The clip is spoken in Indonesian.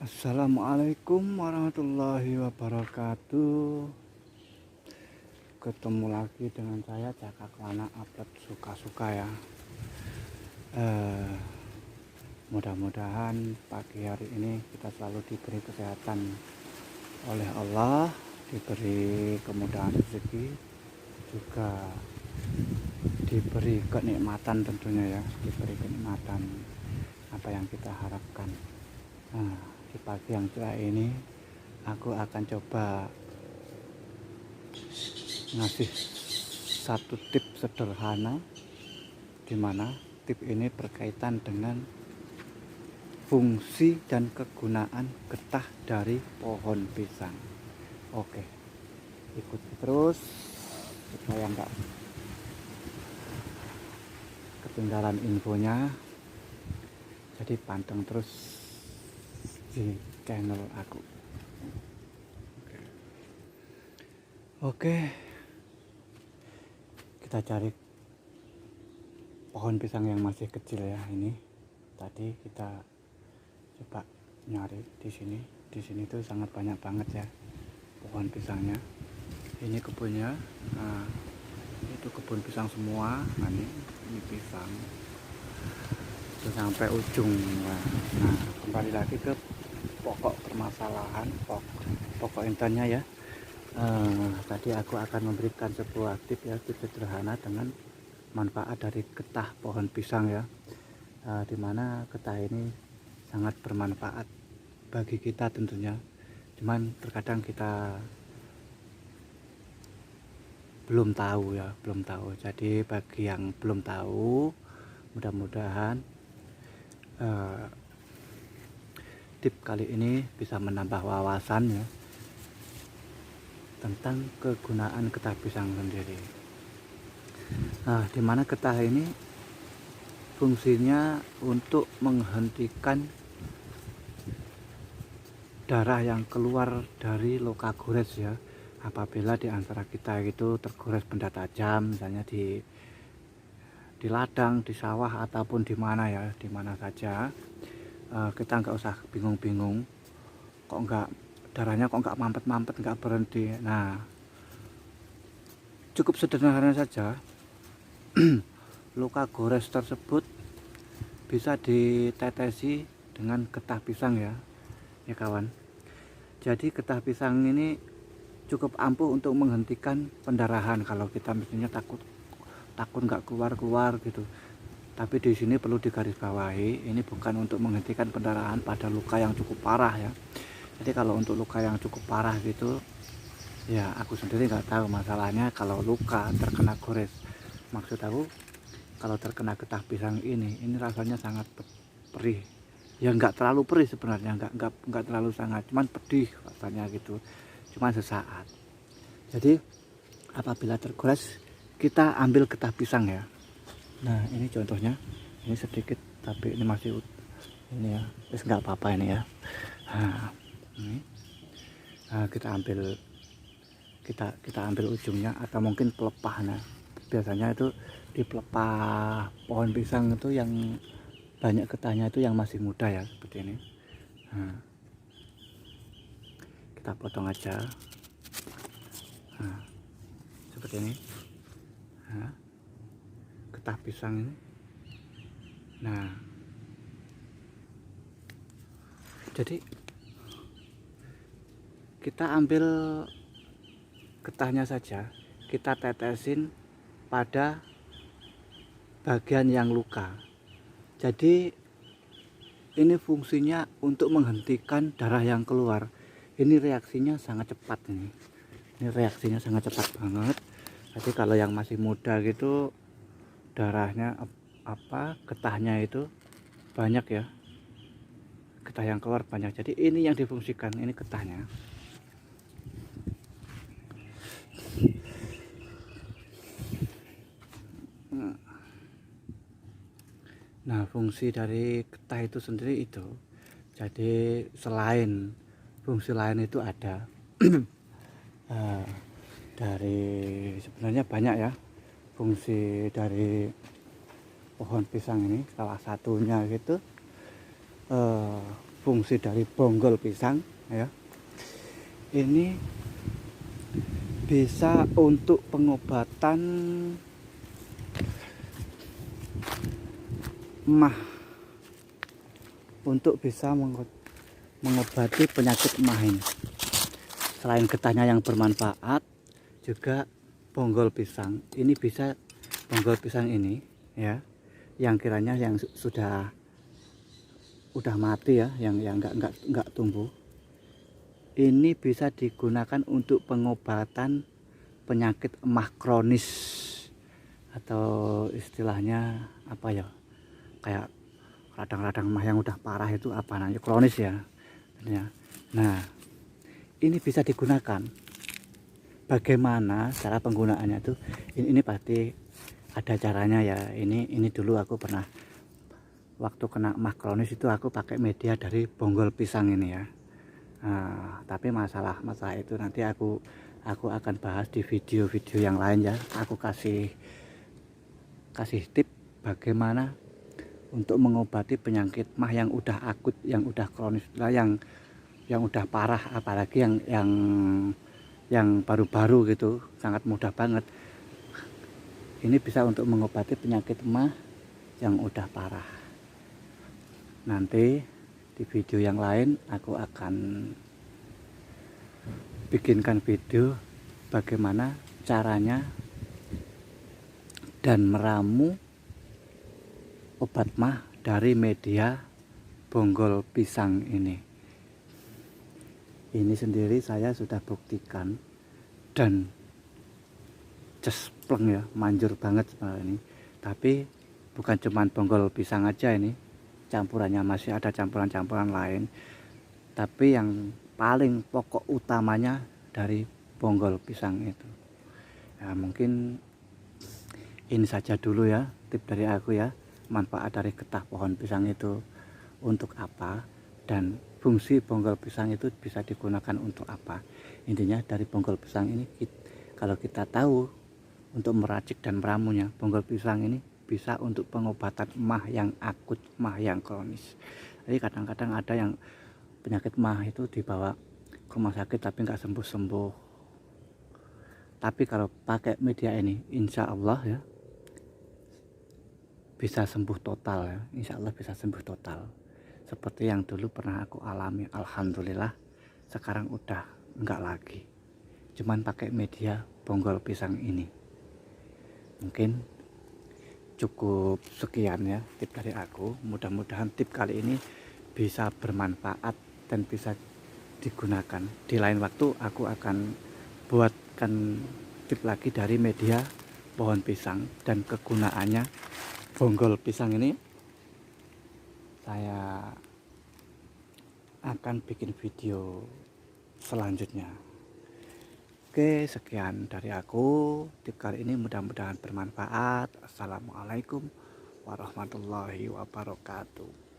Assalamualaikum warahmatullahi wabarakatuh. Ketemu lagi dengan saya Cakak Lana upload suka-suka ya. eh, Mudah-mudahan pagi hari ini kita selalu diberi kesehatan oleh Allah, diberi kemudahan rezeki, juga diberi kenikmatan tentunya ya, diberi kenikmatan apa yang kita harapkan. Nah, di pagi yang cerah ini aku akan coba ngasih satu tips sederhana, di mana tip ini berkaitan dengan fungsi dan kegunaan getah dari pohon pisang. Oke, ikuti terus supaya nggak ketinggalan infonya. Jadi panteng terus di channel aku. Oke, kita cari pohon pisang yang masih kecil ya. Ini tadi kita coba nyari di sini. Di sini tuh sangat banyak banget ya pohon pisangnya. Ini kebunnya. Nah, itu kebun pisang semua. Nah, ini pisang itu sampai ujung. Nah, kembali lagi ke pokok permasalahan, pokok intinya ya. Tadi aku akan memberikan sebuah tips ya, tips sederhana dengan manfaat dari getah pohon pisang ya. Dimana getah ini sangat bermanfaat bagi kita tentunya. Cuman terkadang kita belum tahu ya, belum tahu. Jadi bagi yang belum tahu, mudah-mudahan tip kali ini bisa menambah wawasan ya tentang kegunaan getah pisang sendiri. Nah, dimana getah ini fungsinya untuk menghentikan darah yang keluar dari luka gores ya. Apabila di antara kita itu tergores benda tajam, misalnya di ladang, di sawah ataupun di mana ya, di mana saja, kita nggak usah bingung-bingung. Kok nggak darahnya kok nggak mampet-mampet, nggak berhenti. Nah, cukup sederhana saja. Luka gores tersebut bisa ditetesi dengan getah pisang ya kawan. Jadi getah pisang ini cukup ampuh untuk menghentikan pendarahan kalau kita mestinya takut nggak keluar gitu. Tapi di sini perlu digarisbawahi, ini bukan untuk menghentikan pendarahan pada luka yang cukup parah ya. Jadi kalau untuk luka yang cukup parah gitu ya, aku sendiri nggak tahu masalahnya. Kalau luka terkena gores, maksud aku kalau terkena getah pisang ini rasanya sangat perih ya. Nggak terlalu perih sebenarnya, nggak terlalu sangat, cuman pedih rasanya gitu, cuman sesaat. Jadi apabila tergores, kita ambil getah pisang ya. Nah, ini contohnya, ini sedikit tapi ini masih ini ya, terus nggak apa-apa ini ya. Nah, ini kita ambil ujungnya atau mungkin pelepah. Nah, biasanya itu di pelepah pohon pisang itu yang banyak getahnya itu yang masih muda ya, seperti ini. Nah, kita potong aja. Nah, seperti ini. Nah, getah pisang ini. Nah, jadi kita ambil getahnya saja, kita tetesin pada bagian yang luka. Jadi ini fungsinya untuk menghentikan darah yang keluar. Ini reaksinya sangat cepat ini. Ini reaksinya sangat cepat banget. Jadi kalau yang masih muda gitu, darahnya getahnya itu banyak ya. Getah yang keluar banyak. Jadi ini yang difungsikan, ini getahnya. Nah, fungsi dari getah itu sendiri itu, jadi selain fungsi lain itu ada dari sebenarnya banyak ya fungsi dari pohon pisang ini. Salah satunya gitu fungsi dari bonggol pisang ya. Ini bisa untuk pengobatan emah, untuk bisa mengobati penyakit emah ini. Selain getahnya yang bermanfaat, juga bonggol pisang ini bisa, bonggol pisang ini ya, yang kiranya yang sudah mati ya, yang nggak tumbuh, ini bisa digunakan untuk pengobatan penyakit emah kronis, atau istilahnya apa ya, kayak radang-radang emah yang udah parah itu apa namanya, kronis ya. Nah, ini bisa digunakan. Bagaimana cara penggunaannya tuh? Ini pasti ada caranya ya. Ini dulu aku pernah waktu kena emah kronis itu aku pakai media dari bonggol pisang ini ya. Nah, tapi masalah itu nanti aku akan bahas di video-video yang lain ya. Aku kasih tip bagaimana untuk mengobati penyakit emah yang udah akut, yang udah kronis lah, yang udah parah, apalagi yang baru-baru gitu, sangat mudah banget. Ini bisa untuk mengobati penyakit emah yang udah parah. Nanti di video yang lain aku akan bikinkan video bagaimana caranya dan meramu obat emah dari media bonggol pisang ini. Ini sendiri saya sudah buktikan dan cespleng ya, manjur banget ini. Tapi bukan cuman bonggol pisang aja ini, campurannya masih ada campuran-campuran lain, tapi yang paling pokok utamanya dari bonggol pisang itu ya. Mungkin ini saja dulu ya tip dari aku ya, manfaat dari getah pohon pisang itu untuk apa, dan fungsi bonggol pisang itu bisa digunakan untuk apa. Intinya dari bonggol pisang ini, kalau kita tahu untuk meracik dan meramunya, bonggol pisang ini bisa untuk pengobatan emah yang akut, emah yang kronis. Jadi kadang-kadang ada yang penyakit emah itu dibawa ke rumah sakit tapi nggak sembuh-sembuh. Tapi kalau pakai media ini, insya Allah ya bisa sembuh total ya. Insya Allah bisa sembuh total. Seperti yang dulu pernah aku alami, alhamdulillah sekarang udah enggak lagi. Cuman pakai media bonggol pisang ini. Mungkin cukup sekian ya tip dari aku. Mudah-mudahan tip kali ini bisa bermanfaat dan bisa digunakan. Di lain waktu aku akan buatkan tip lagi dari media pohon pisang dan kegunaannya bonggol pisang ini. Saya akan bikin video selanjutnya. Oke, sekian dari aku tip kali ini, mudah-mudahan bermanfaat. Assalamualaikum warahmatullahi wabarakatuh.